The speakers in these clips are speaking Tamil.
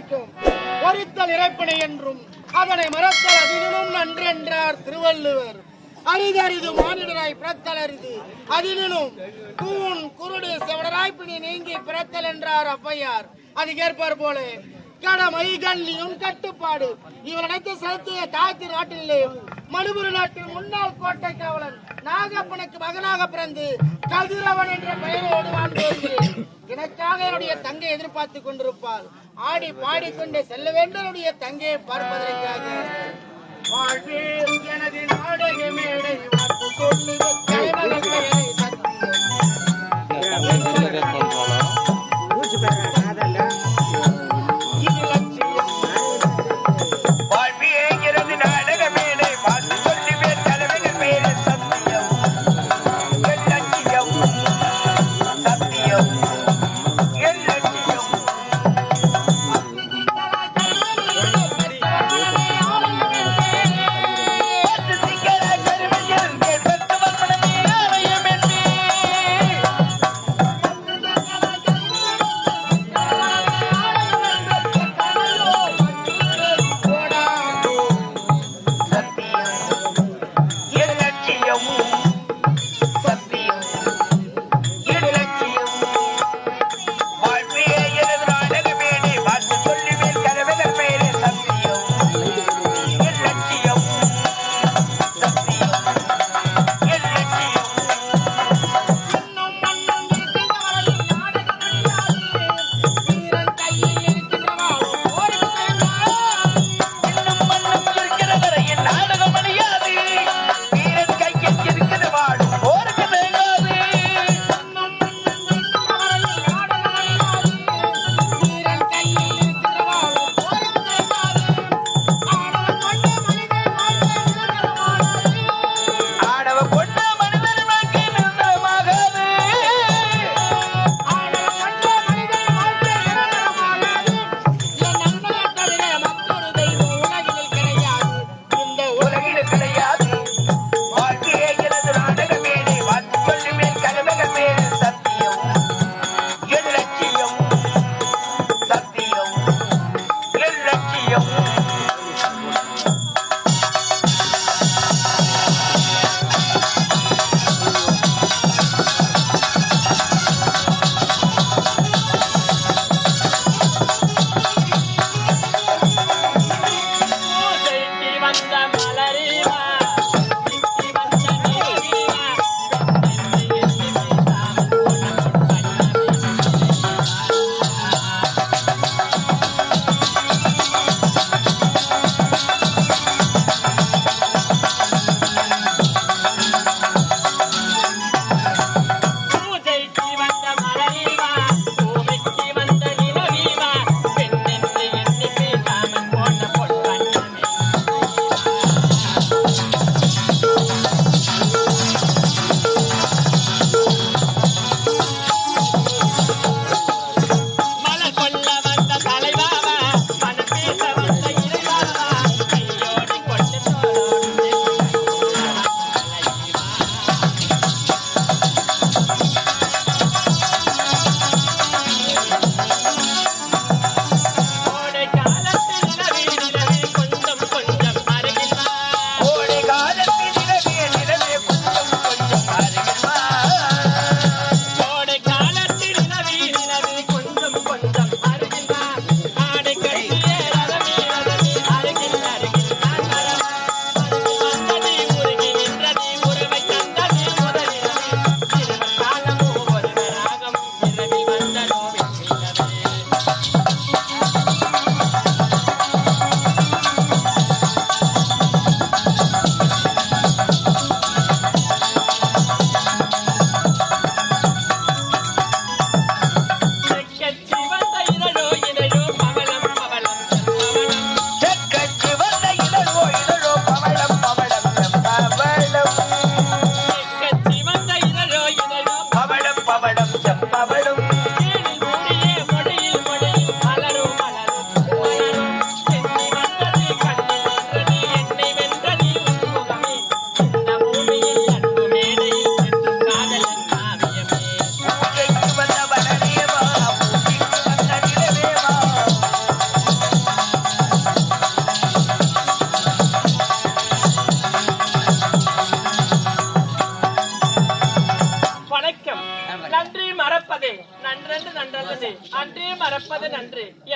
கிடைக்கும். ஒரித்தல் இறைப்பனை என்றும் அதனை மறத்தல் அதிலும் நன்று என்றார் திருவள்ளுவர். அரிதறிது மானிடராய் பிறத்தல் அரிது, அதிலும் கூன் குருடு செவடராய் பிணி நீங்கி பிறத்தல் என்றார் ஔவையார். அதுக்கேற்பார் போல கடமை கண்ணியும் கட்டுப்பாடு இவர் அனைத்து செலுத்திய தாய்த்தி நாட்டிலே மணிபுரி நாட்டின் முன்னாள் கோட்டை காவலன் நாகப்பனுக்கு மகனாக பிறந்து கதிரவன் என்ற பெயரோடு வாழ்ந்து வருகிறேன். எனக்காக என்னுடைய தங்கை எதிர்பார்த்து கொண்டிருப்பாள். ஆடி பாடிக்கொண்டே செல்ல வேண்டும் என்னுடைய தங்கையை பார்ப்பதற்காக. வாழ்வேன் எனது நாடக மேடை வாக்கு சொல்லி தலைமகன் பெயரை சத்தியம்.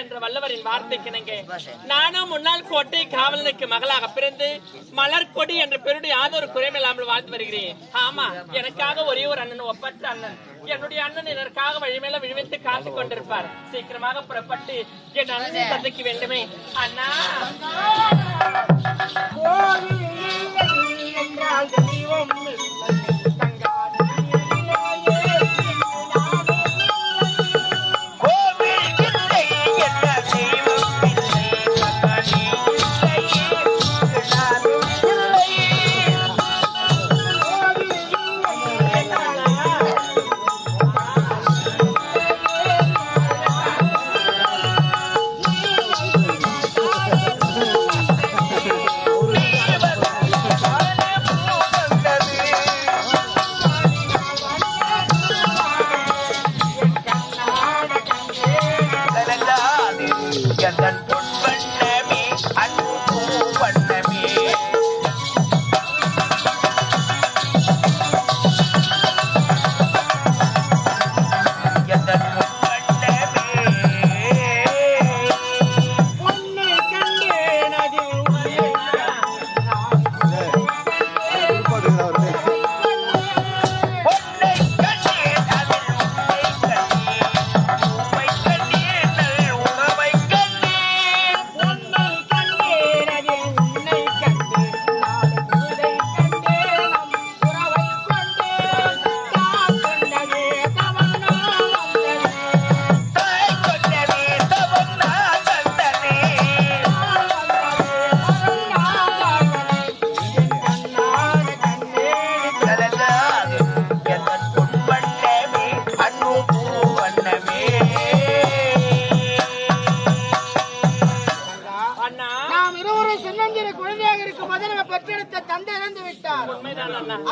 என்ற வல்லவரின் வார்த்தைக்கிணங்க நானும் முன்னாள் கோட்டை காவலனுக்கு மகளாக பிறந்து மலர்கொடி என்ற பெருடைய யாதொரு குறைமில்லாமல் வாழ்ந்து வருகிறேன். ஆமா, எனக்காக ஒரே ஒரு அண்ணன், ஒப்பற்ற அண்ணன். என்னுடைய அண்ணன் இதற்காக வழிமேல விழுவித்து காத்துக் கொண்டிருப்பார். சீக்கிரமாக புறப்பட்டு என் அண்ணனை சந்திக்க வேண்டுமே. அண்ணா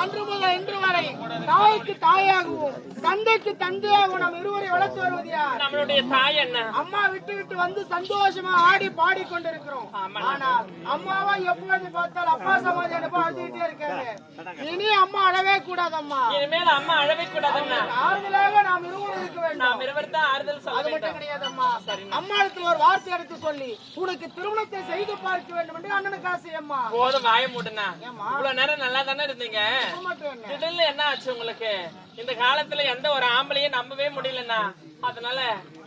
அன்று முதல் இன்று வரை தாய்க்கு தாயாகவும் தந்தைக்கு தந்தையாகவும் நாம் இருவரை வளர்த்து வருவது யார்? நம்மளுடைய தாய் என்ன? அம்மா விட்டு விட்டு வந்து சந்தோஷமா ஆடி பாடி கொண்டிருக்கிறோம். ஆனால் அம்மாவா எப்போது பார்த்தால் அப்பா சமாதி அழுதுகிட்டே இருக்காங்க. இனி அம்மா அழவே கூடாது. அம்மா இனிமேல் அம்மா அழவே கூடாது. ஆறுதலாக நாம் இருவரும் இருக்க வேண்டும். நாம் இருவர் தான் ஆறுதல் சொல்ல அது மட்டும் கிடையாது. அம்மா அம்மாளுக்கு ஒரு வார்த்தை எடுத்து சொல்லி உனக்கு திருமணத்தை செய்து பார்க்க வேண்டும் என்று அண்ணனுக்கு ஆசை. அம்மா போதும், வாய மூடுனா. இவ்வளவு நேரம் நல்லா தானே இருந்தீங்க. திடீர்னு என்ன ஆச்சு உங்களுக்கு? இந்த காலத்துல எந்த ஒரு ஆம்பளையும் நம்பவே முடியலண்ணா. அதனால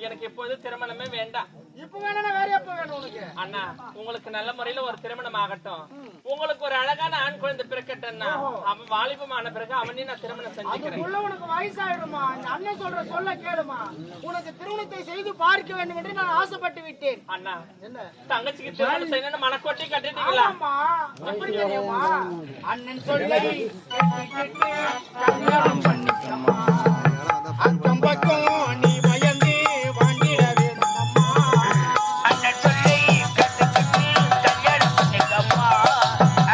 எனக்கு இப்போது திருமணமே வேண்டாம். இப்ப வேணா வேற எப்ப வேணும் உனக்கு? அண்ணா, உங்களுக்கு நல்ல முறையில ஒரு திருமணம் ஆகட்டும். உங்களுக்கு ஒரு அழகான ஆண் குழந்தை பிறக்கட்டும்னா அவன் வாலிபமான பிறகு அவனையும் நான் திருமணம் செஞ்சுக்கிறேன். உனக்கு வயசாயிடுமா? அண்ணன் சொல்ற சொல்ல கேளுமா. உனக்கு திருமணத்தை செய்து பார்க்க வேண்டும் என்று நான் ஆசைப்பட்டு விட்டேன். அண்ணா, தங்கச்சிக்கு திருமணம் செய்யணும்னு மனக்கோட்டை கட்டிட்டீங்களா? எப்படி தெரியுமா? அண்ணன் சொல்லி கல்யாணம் பண்ணிக்கமா. அக்கம் பக்கம் நீ பயந்து வாண்டிட வேண்டும். அண்ணன் சொல்லி கல்யாணம் பண்ணிக்கம்மா.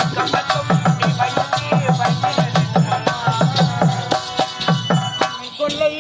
அக்கம் பக்கம் நீ பயந்து வாண்டிட வேண்டும். சொல்லை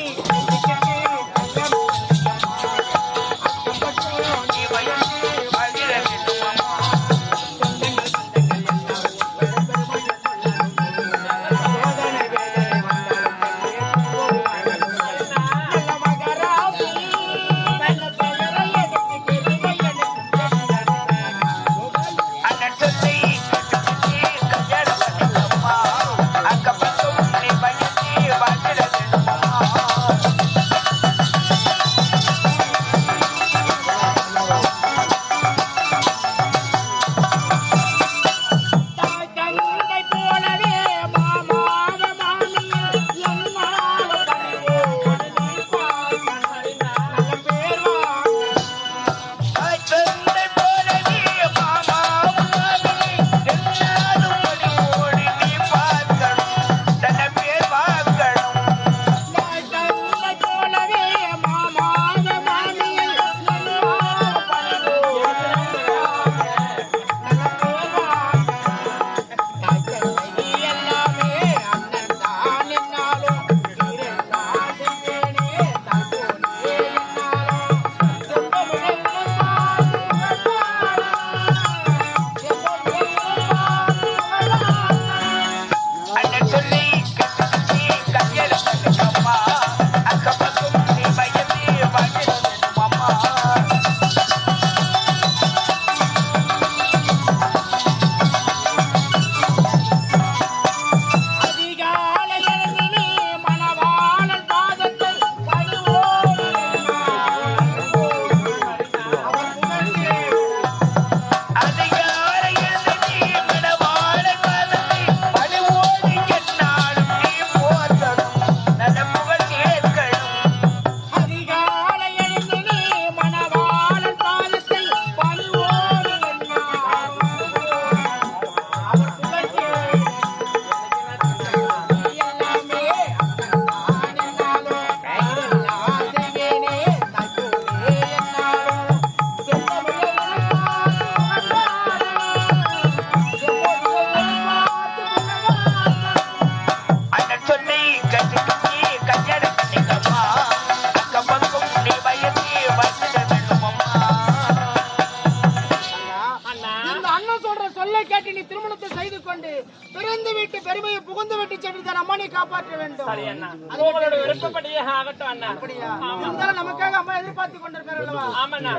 நாட்டி நீ திருமணத்தை செய்து கொண்டு பிறந்து விட்டு பெருமையை புகுந்து விட்டு சென்று தன் அம்மனை காப்பாற்ற வேண்டும். சரி அண்ணா, உங்களோட விருப்பப்படியே ஆகட்டும் அண்ணா. அப்படியா? இருந்தாலும் நமக்காக அம்மா எதிர்பார்த்து கொண்டிருக்காரு அல்லவா? ஆமாண்ணா.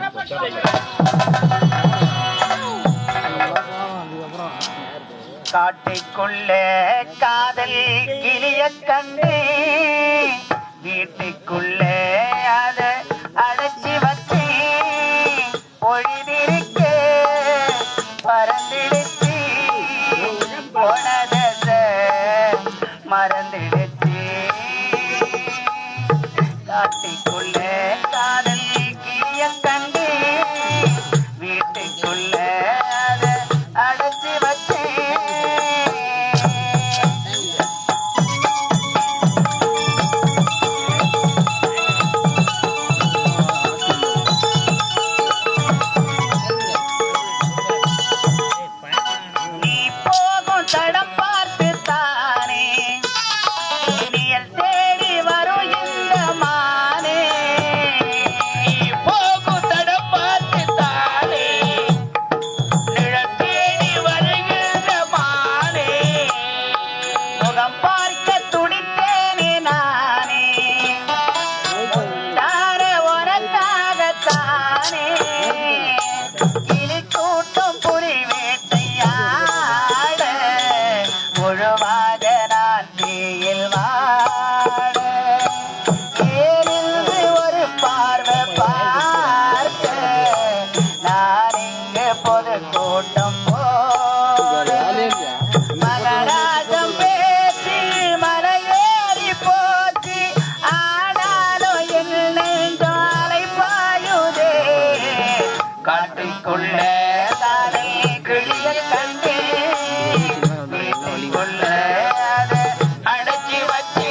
காட்டுக்குள்ளே காதல் கிளிய கண்டு வீட்டுக்குள்ளே அதை அடைச்சி வச்சு பொழுதிருக்க பறந்துடுச்சு போனத மறந்துடுச்சு. காட்டுக்குள்ளே காதல் கிளிய கண்டு வீட்டுக்குள்ளே அதை அடைச்சி வச்சு தடம் பார்த்து தானே நிழல் தேடி வரும் இந்த மானே. போகும் தடம் பார்த்து தானே நிழல் தேடி வருகின்ற மானே. முகம் பார்க்க துடித்தேனே நானே தார உனக்காகத்தானே. கிளி கூட்டம் புரி வேட்டையா முழுவாக நான் தீயில் வாட ஏறிந்து ஒரு பார்வை பார்க்க நான் இங்கு பொது கூட்டம் போட மகராஜம் பேசி மலையேறி போச்சு. ஆனாலும் என் நெஞ்சம் அலைப்பாயுதே. காட்டுக்குள்ள தானே கிளிய கண்டே அடைச்சி வச்சு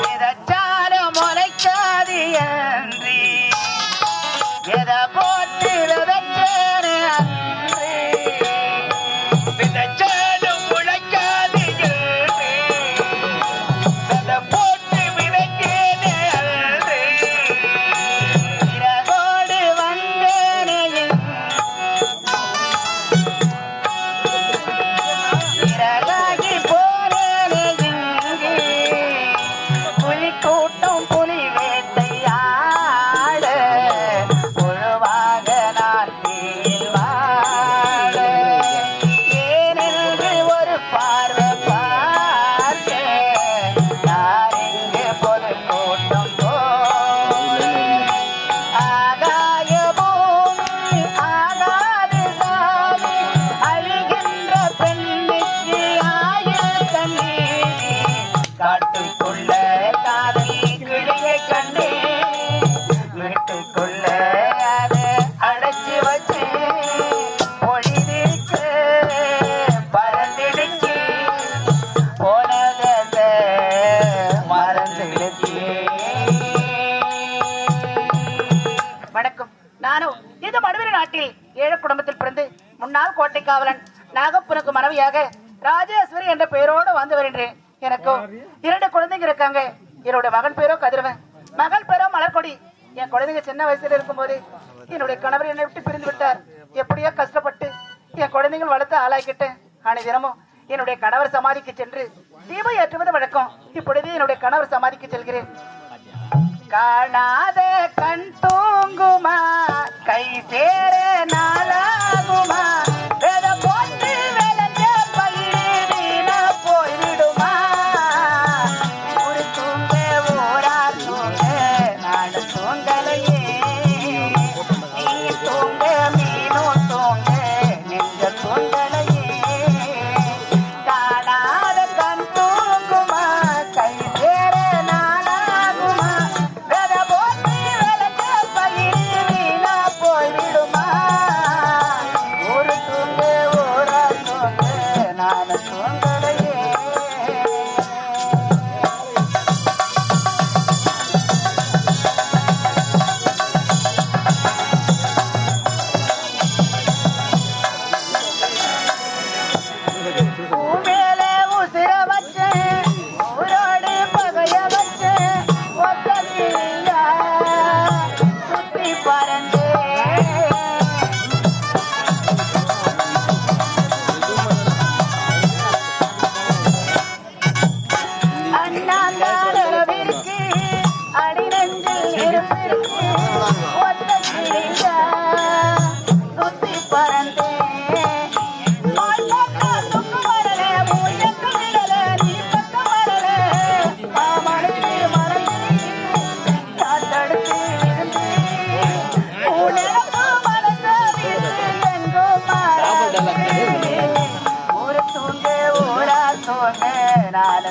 விதைச்சாலும் முளைக்காது என்று எதை போட்டு விதைச்சேன்னு அன்று. விதைச்சாலும் முளைக்காது என்று எதை போட்டு விதைச்சேன்னு அன்று. இறகோடு வந்தேனே இறகாகி போனேனே இங்கு. புலி கூட்டம் புலி வேட்டையாட முழுவாக நான் தீயில் வாட ஏனென்று ஒரு பார்வை பார்க்க நான் இங்கு பொது கூட்டம் போல. ஆகாய பூமி ஆகாது சாமி அழுகின்ற பெண்ணுக்கு ஆயுள் கண்ணீரி. காட்டுக்குள்ள காதல் கிளியை கண்டே வீட்டுக்குள்ள அதை அடைச்சி வச்சு பொழிதிருக்கு பறந்துடுச்சு போனத மறந்துடுச்சு. வணக்கம். நானும் இந்த மடுவரி நாட்டில் ஏழு குடும்பத்தில் பிறந்து முன்னாள் கோட்டை காவலன் நாகப்பனுக்கு மனைவியாக ராஜேஸ்வரி என்ற பெயரோடு வந்து வருகின்றேன். எனக்கும் 2 குழந்தைங்க இருக்காங்க. என்னுடைய மகன் பேரோ கதிரவன், மகள் பேரோ மலர்கொடி. என் குழந்தைங்க சின்ன வயசுல இருக்கும்போது என்னுடைய கணவர் என்னை விட்டு பிரிந்து விட்டார். எப்படியோ கஷ்டப்பட்டு என் குழந்தைகள் வளர்த்து ஆளாக்கிட்டேன். ஆனா தினமும் என்னுடைய கணவர் சமாதிக்கு சென்று தீபம் ஏற்றுவது வழக்கம். இப்பொழுது என்னுடைய கணவர் சமாதிக்கு செல்கிறேன். காணாத கண் தூங்குமா கை சேர நாளாகுமா வேத போட்டு விளைஞ்ச பயிர் வீணா போய்விடுமா. ஒரு தூங்க ஓரா தூங்க நான் தூங்கலையே நீ தூங்க மீனும் தூங்க நெஞ்ச தூங்கலையே. காணாத கண் தூங்குமா கை சேர நாளாகுமா வேத போட்டு விளைஞ்ச பயிர் வீணா போய்விடுமா. ஒரு தூங்க ஓரா தூங்க நான் தூங்கலையே. பூமேல உசிர வச்சேன்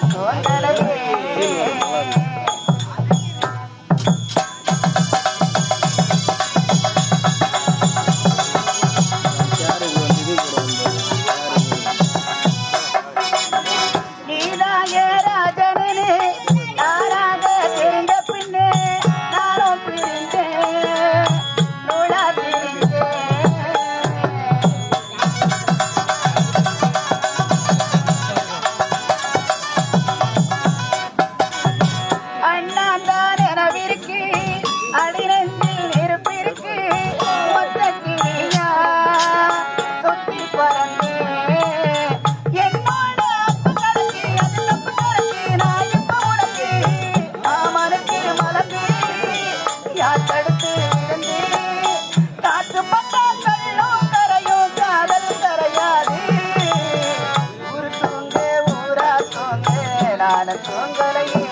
தோன்றலையே நீதாயே ராஜனே நானாக தெரிந்த பின்னே நானும் பிரிந்தேன் நூலா பிரிந்தேன் அண்ணாந்தான் எனவிருக்கு அடிநெஞ்சில் நெருப்பிருக்கு மொத்த கிளியா சுத்தி பறந்து என்னோட அப்பு கணக்கு அது தப்பு கணக்கு நான் இப்ப உனக்கு மாமனுக்கு மலர்ந்து யார் தடுத்து விழுந்து காற்று பட்டா கல்லும் கரையும் காதல் கரையாது ஊரு தூங்க ஊரா தூங்க நானும் தூங்கலையே